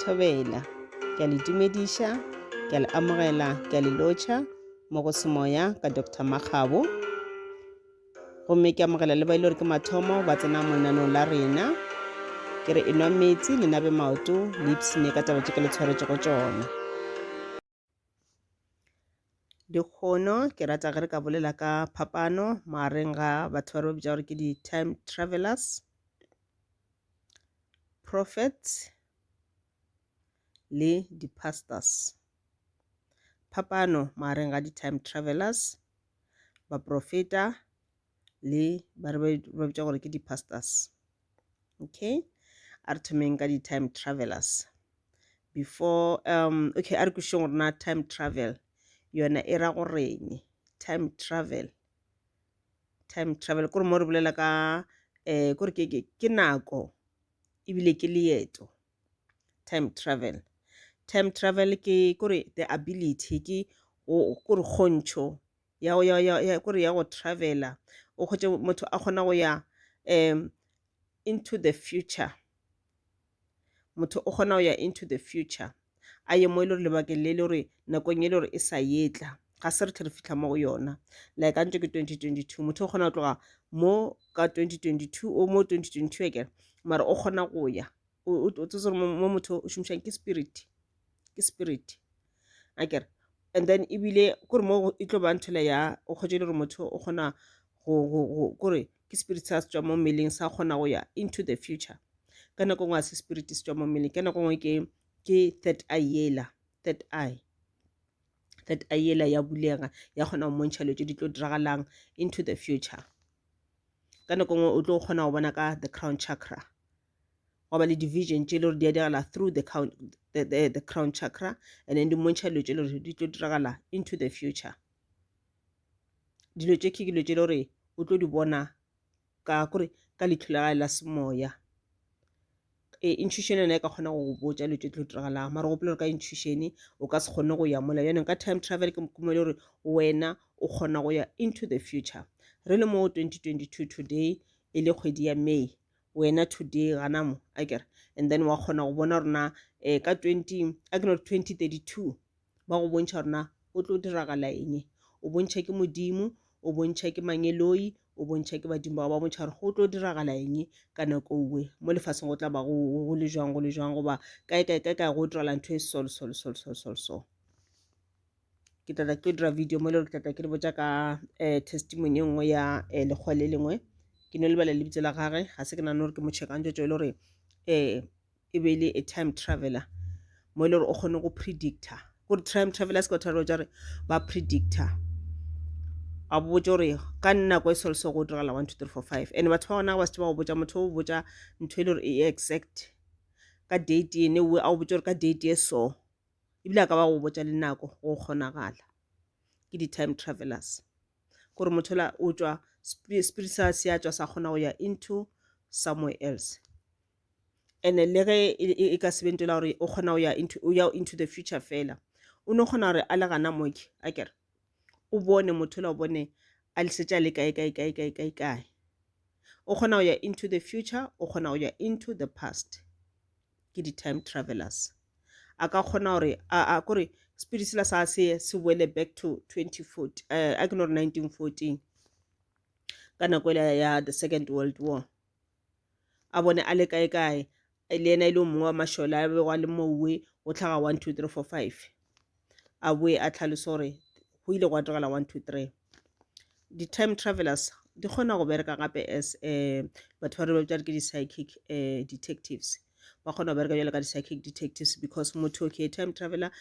thobela, ke a le dumediša, ke a le amogela, ke a le lotšha mo go semoya ka Dr. Makgabo. Gomme ke amogela le ba ile gore ke mathomo ba tsena mo lenaneong la rena, ke re enwa metsi le nabe maoto le ipsene ka taba tše ke le tshwaretse go tšona. Dikgono ke rata ge re ka bolela ka phapano magareng ga batho ba re ba bitša gore ke di-time travelers, prophets le di-pastors. Phapano magareng ga di-time travelers, baprofeta le ba re ba bitša gore ke di-pastors. Okay, a re thomeng ka di-time travelers before okay, a re kwešišeng gore na time travel yona e ra goreng. Time travel kore mo re bolela ka kore ke nako ebile ke leeto. Time travel ke kore the ability ke kore kgontšho ya kore ya go travela o kgotše motho a kgona go ya into the future. Motho o kgona go ya into the future a ye mo e le gore lebakeng le le gore nakong e le gore e sa yetla ga se re the re fitlha mo go yona, like a ntse ke 2022 motho o kgona go tloga mo ka 2022 o mo 2022 akere mara o kgona go ya o tsetse gore mo motho o šomišang ke spirit akere. And then ebile kore mo e tlo ba nthole ya o kgotše le gore motho o kgona go kore ke spirit sa se tšwa mo mmeleng sa kgona go ya into the future. Ka nako ngwe a se spirit se tšwa mo mmeleng, ka nako ngwe ke third eye yela ya bulega ya kgona go mmontšha dilo tše di tlo diragalang into the future. Ka nako ngwe o tlo kgona go bona ka the crown chakra, go ba le division tše le gore di a diragala through the crown chakra and then di mmontšha dilo tše le gore di tlo diragala into the future. Dilo tše ke dilo tše le gore o tlo di bona ka kore ka leihlo la gae la semoya. Intuition yona e ka kgona go botša dilo tše tlo diragalang mara go gore ka intuition o ka se kgone go ya mola yone ka time travel ke mo le gore wena o kgona go ya into the future. Re le mo 2022 today e le kgwedi ya May, wena today gana mo akere, and then wa kgona go bona rona ka 2032 ba go bontšha rona o tlo diragala eng, o bontšha ke modimo, o bontšha ke manyeloi, o bontšha ke badimo ba bontšha gore go tlo diragala eng ka nako uwe mo lefaseng go tla ba go le jwang goba kae go diragala ntho e so. Ke tla ke dira video mo le ke tla ke le botša ka testimony e nngwe ya lekgwa le lengwe ke no lebala lebitso la gage ga se ke nana gore ke mo checkang tšo le gore e be le a time traveler mo le gore o kgone go predictor gore time travelers ka tharo tša re ba predictor a botša gore ka nako e so go diragala 1 2 3 4 5 and batho ba gona ba se ba go botša motho o botša ntho e le gore e exact ka date ene o a botša gore ka date e so ebile a ka ba go botša le nako go kgonagala. Ke di-time travelers gore motho la o tšwa spirit sa se a tšwa sa kgona go ya into somewhere else. And le ge e ka se bentela gore o kgona go ya into the future fela o no kgona gore a le gana moke akere o bone motho la o bone a le setša le kae o kgona go ya into the future, o kgona go ya into the past. Ke di-time travelers a ka kgona gore a kore spirit sela sa se boele back to 2014 a ke no re 1914 ka nako ya the Second World War a bone a le kae le ena ile mongwe wa mašola a bego a le mowe go tlhaga 1 2 3 4 5 a boe a tlhalosa gore go ile go diragala 1 2 3. Di-time travelers di kgona go bereka gape as batho ba re ba bitša ke di-psychic detectives ba kgona go bereka jalo ka di-psychic detectives because motho ke time traveler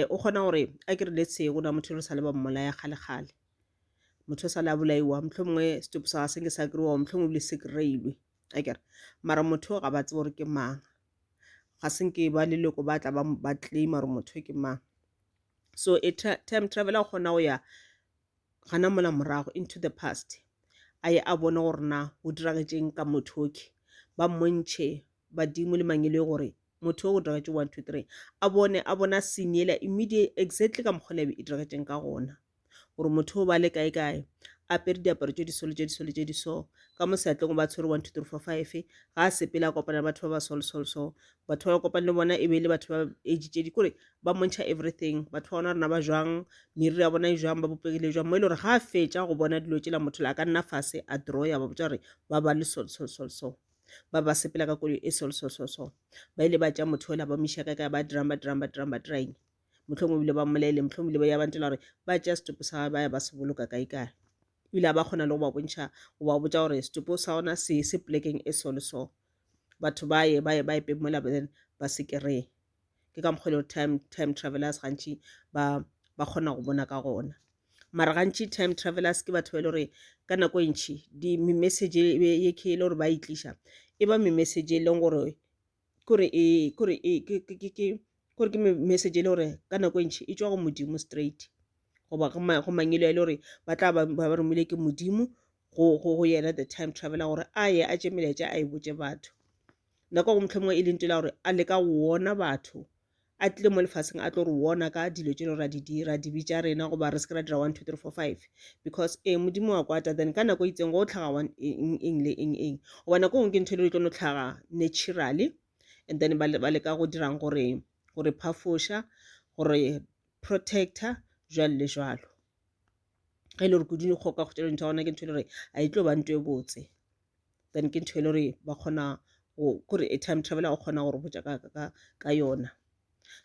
o kgona gore a kere let's say go na motho re sa le ba mmolaya kgale motho o sa le a bolaiwa mohlomongwe setopo sa se ke sa kry-wa mohlomongwe bile se kry-ilwe akere mara motho ga ba tsebe gore ke mang, ga senke ba leloko ba tla ba claima gore motho ke mang. So time traveler o kgona go ya gana mola morago into the past a ye a bone gore na go diragetšeng ka motho ba mmontšhe badimo le mangelo gore motho o go diragetše 1 2 3 a bona scene yela immediate exactly ka mokgwa lebe e diragetšeng ka gona gore motho o ba le kae apere diaparo tse di so ka mo seatleng o ba tshwere 1 2 3 4 5 ga a sepela a kopana le batho ba ba so batho ba kopane le bona e be le batho ba age tse di kore ba montsha everything batho ba bona rena ba jwang meriri ya bona e jwang ba bopegile jwang mo e le gore ga a fetša go bona dilo tse la motho la ka nna fase a draw ya ba botsa gore ba ba le so ba ba sepela ka koloi e so ba ile ba tša motho ola ba miša ka ba dirang motlhong o bile ba mmolaele motlhong o bile ba ya bantela gore ba tša setopo sa ba ya ba se boloka kae ebile ba kgona le go ba bontšha go ba botsa gore setopo sa ona se plekeng e so batho ba ye pemola then ba se kry-e ke ka mokgwa le time travelers gantši ba kgona go bona ka gona mara gantši time travelers ke batho ba ile gore ka nako e ntšhi message ye ke ile gore ba itliša e ba message e leng gore kore ke message e le gore ka nako e ntšhi e tswa go modimo straight goba go mangelo a ile gore ba tla ba romile ke modimo go yena the time traveler gore a ye a tše melaetša a e botše batho nako go mohlomongwe e leng tela gore a leka go wona batho a tlile mo lefaseng a tlo re wona ka dilo tše ra di dira di bitša rena goba re se ke ra dira 1 2 3 4 5 because modimo wa kwata then ka nako e itseng go tlhaga eng le eng goba nako ngwe ke ntho e le tlo no tlhaga naturally and then ba leka go dirang gore phafoša gore protector jwalo le jwalo ga ile gore kudune go ka go tšela ntho ya gona ke ntho e le gore a e tlo ba ntho e botse then ke ntho e le gore ba kgona gore a time traveler o kgona gore botša ka yona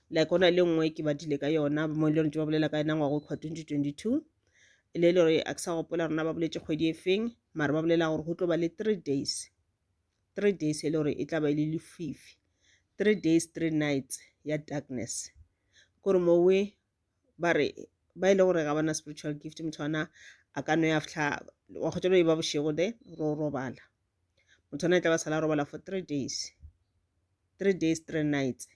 like ona le nngwe ke badile ka yona mo e le gore ba bolela ka yona ngwago kwa 2022 e le gore a ke sa gopola rona ba boletse kgwedi e feng mara ba bolela gore go tlo ba le 3 days e le gore e tla ba e le lefifi 3 days 3 nights ya darkness kore mowe ba re ba ile gore ga bana spiritual gift motho ana a ka no ya fihla wa go tšelo e ba bošego de ro robala motho ana e tla ba sala robala for 3 days 3 nights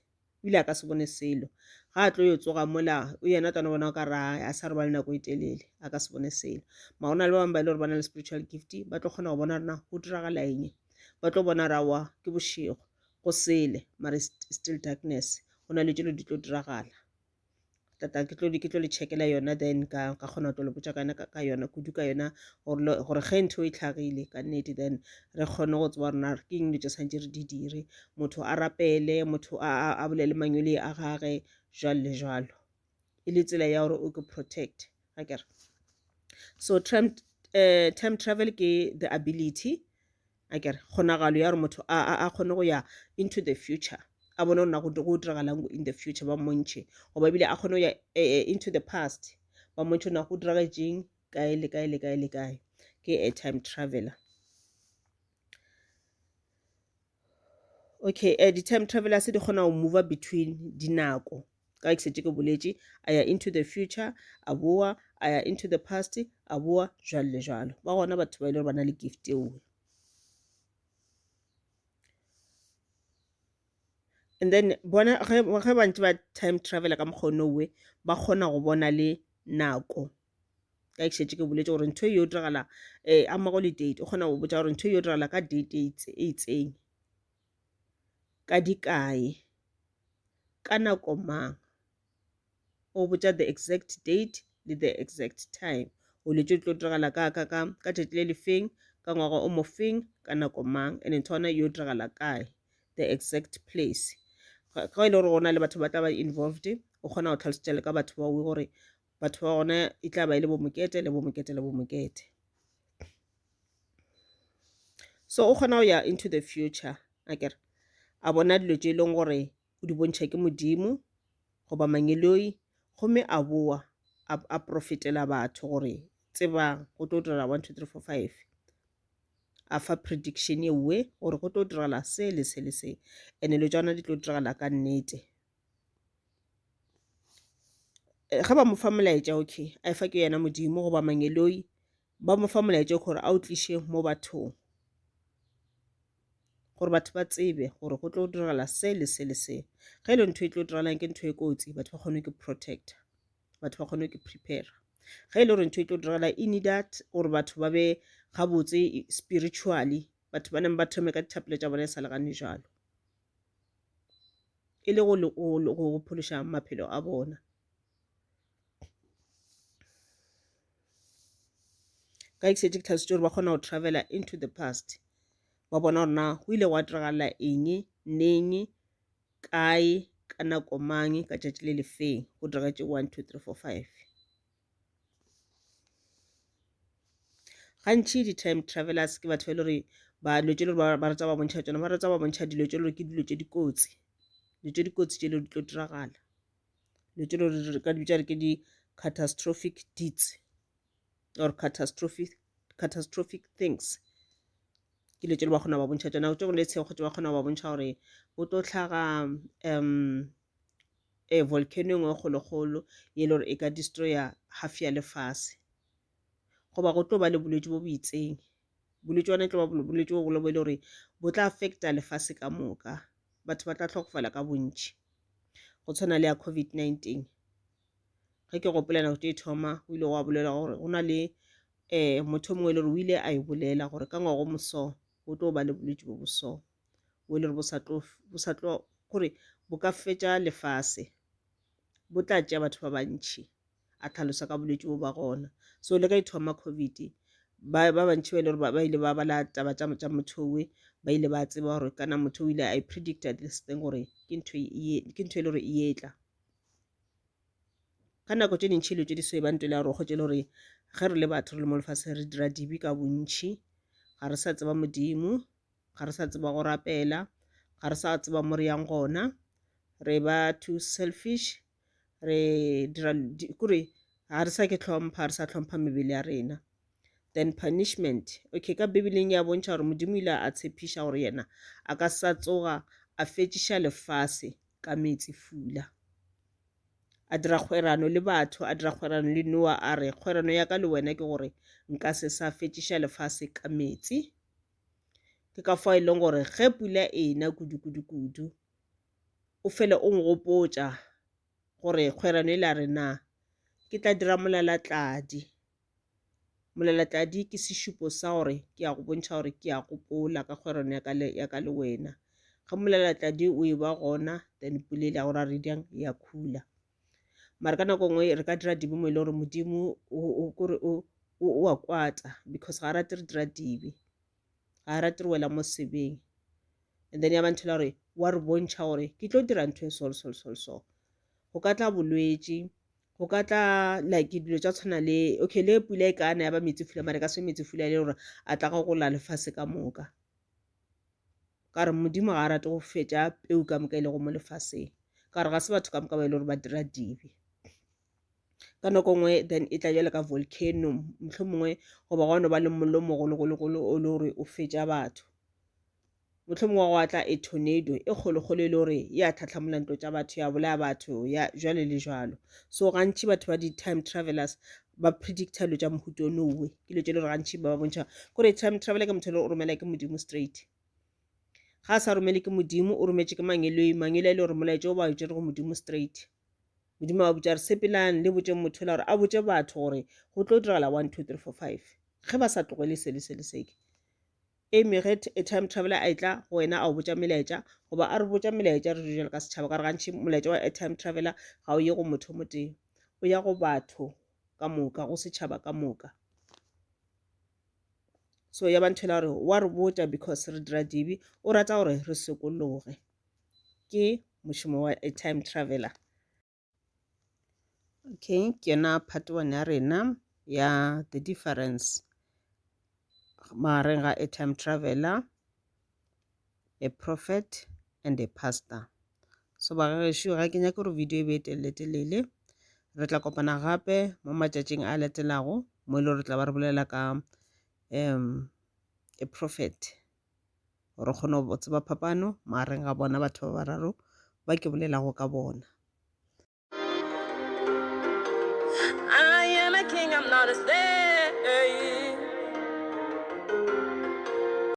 ile a ka se bone selo ga a tlo yo tsoga mola o yena tana bona ka ra a sa re ba le nako e telele a ka se bone selo ma ona le ba ba ile gore ba na le spiritual gift ba tlo kgona go bona rena go diragala eng ba tlo bona rawa ke bošego go sele mara still darkness go na le tšelo di tlo diragala tata ke tlo le checkela yona then ka kgona go tlo le botša ka yona kudu ka yona gore ge ntho e tlhagile ka nnete then re kgone go tseba rena ke eng tše santše re di dire motho a rapele motho a bolele mangwele a gage jwalo le jwalo e le tsela ya gore o ke protect akere so time travel ke the ability akere kgonagalo ya gore motho a kgone go ya into the future a bone gore go diragalang in the future ba mmontšhe goba ebile a kgone go ya into the past ba mmontšhe na go diragetseng kae le kae ke a time traveler okay di-time travelers di kgona go move between dinako ka ke setse ke boletše a ya into the future a boa a ya into the past a boa jwalo le jwalo ba gona batho ba ile gore ba na le gift eo and then bona ge bantse ba time traveler ka mokgwa nowe ba kgona go bona le nako ka ke šetše ke boletse gore ntho yo diragala a mmago le date o kgona go botsa gore ntho yo diragala ka date e itseng ka dikae ka nako mang o botsa the exact date le the exact time o letse tlo diragala ka tšatši le lefeng ka ngwaga o mofeng ka nako mang and ntho ona yo diragala kae the exact place ga e le gore gona le batho ba tla ba involved o kgona go tlhalosetša le ka batho ba gore batho ba gona e tla ba e le bomokete so o kgona go ya into the future akere a bona dilo tše e leng gore o di bontšha ke modimo goba mangeloi gomme a boa a profitela batho gore tsebang go tlo direla 1 2 3 4 5 a fa prediction ewe gore go tlo diragala se le se le se ene le tsona di tlo diragala ka nnete ga ba mo fa molaetša okay a efa ke yena modimo goba mangeloi ba mo fa molaetša gore a o tliše mo bathong gore batho ba tsebe gore go tlo diragala se le se le se ge e le ntho e tlo diragalang ke ntho e kotsi batho ba kgone ke protect batho ba kgone ke prepare ge e le gore ntho e tlo diragala e needat gore batho ba be gabotse spiritually batho ba neng ba thome ka dithapelo tša bona e sa legane jalo e le go phološa maphelo a bona ka executive story ba kgona go travela into the past ba bona gore na go ile wa diragala eng neng kae ka nako mang ka tšatši le lefeng go diragetse 1 2 3 4 5 gantši di-time travelers ke batho ba ile gore ba dilo tše le gore ba retsa ba bontšha tsona ba retsa ba bontšha dilo tše le gore ke dilo tše dikotsi dilo tše dikotsi tše le di tlo diragala dilo tše le gore ka dibitša re ke di-catastrophic deeds or catastrophic things ke dilo tše le ba kgona ba bontšha tsona tše gone le tshego tše ba kgona ba bontšha gore go tlo tlhaga volcano engwe kgolokgolo ye le gore e ka destroya half ya lefase goba go tlo ba le bolwetse bo bo itseng bolwetse bona tlo ba bolwetse bo bolo bo ile gore bo tla affecta lefase ka moka batho ba tla tlhokofala ka bontši go tshwana le ya COVID-19 ge ke gopola nako tše thoma o ile go a bolela gore go na le motho mongwe le gore o ile a e bolela gore ka ngwago moso go tlo ba le bolwetse bo boso bo ile gore bo sa tlo gore bo ka fetša lefase bo tla tšea batho ba bantši a tlhalosa ka bolwetse bo ba gona so le ka ithoma COVID ba bantši ba ile gore ba ile ba bala taba tša motho we ba ile ba tseba gore kana motho o ile a predicta this thing gore ke ntho e le gore e etla ka nako tše dintšhi dilo tše di so e ba ntole ya gore go tše le gore ge re le batho re le mo lefase re dira dibi ka bontšhi ga re sa tseba modimo ga re sa tseba go rapela ga re sa tseba mo re yang gona re ba too selfish re dira kore ga re sa ke tlhompha re sa tlhompha mebele ya rena then punishment okay ka bibeleng ya bontšha gore modimo ile a tshepiša gore yena a ka sa tsoga a fetšiša lefase ka metsi fula a dira kgwerano le batho a dira kgwerano le Noa a re kgwerano ya ka le wena ke gore nka se sa fetšiša lefase ka metsi ke ka fao e leng gore ge pula ena kudu o fele o ngopotša gore kgwerano e la re na ke tla dira molalatladi ke sešupo sa gore ke a go bontšha gore ke a gopola ka kgwerano ya ka le wena ga molalatladi o e ba gona then pula ile ya gore a re diang ya khula mara ka nako nngwe re ka dira dibi mo e le gore modimo o a kwata because ga a rate re dira dibi ga a rate re wela mo sebeng and then ya ba nthela gore wa re bontšha gore ke tlo dira ntho e so go ka tla bolwetse go ka tla like dilo tša tshwana le okay le pula e kana ya ba metsi fula mare ka se metsi fula le gore a tla go la lefase ka moka ka re modimo ga a rate go fetša peu ka moka e le go mo lefaseng ka re ga se batho ka moka ba ile gore ba dira dibi ka nako nngwe then e tla jela ka volcano mohlomongwe goba gona ba le mollo mogologolo o le gore o fetša batho mohlomongwe go atla a tornado e kgolokgolo e le gore ya tlhatlhamola ntlo tša batho ya bolaya batho ya jwale le jwalo so gantši batho ba di-time travelers ba predicta dilo tša mohuto nowe ke dilo tše le gore gantši ba ba bontšha kore time traveler ke motho le o romela ke modimo straight ga a sa romele ke modimo o rometše ke mangelo a le gore molaetša o ba o tšere go modimo straight modimo a botša re sepelang le botše motho la gore a botše batho gore go tlo diragala 1 2 3 4 5 ge ba sa tlogele seke eme ge a time traveler a etla go wena a o botša melaetša goba a re botša melaetša re jalo ka setšhaba ka re gantši molaetša wa a time traveler ga o ye go motho mo teng o ya go batho ka moka go setšhaba ka moka so ya ba nthela gore wa re botša because re dira dibi o rata gore re sekologe ke mošomo wa a time traveler okay ke yona part 1 ya rena ya the difference magareng ga a time traveler, a prophet and a pastor. So bagešo ga ke nyaka gore video e be telele re tla kopana gape mo matšatšing a latelago mo ile re tla ba re bolela ka a prophet re kgone go tseba phapano magareng ga bona batho ba bararo ba ke bolelago ka bona. I am a king, I'm not a slave.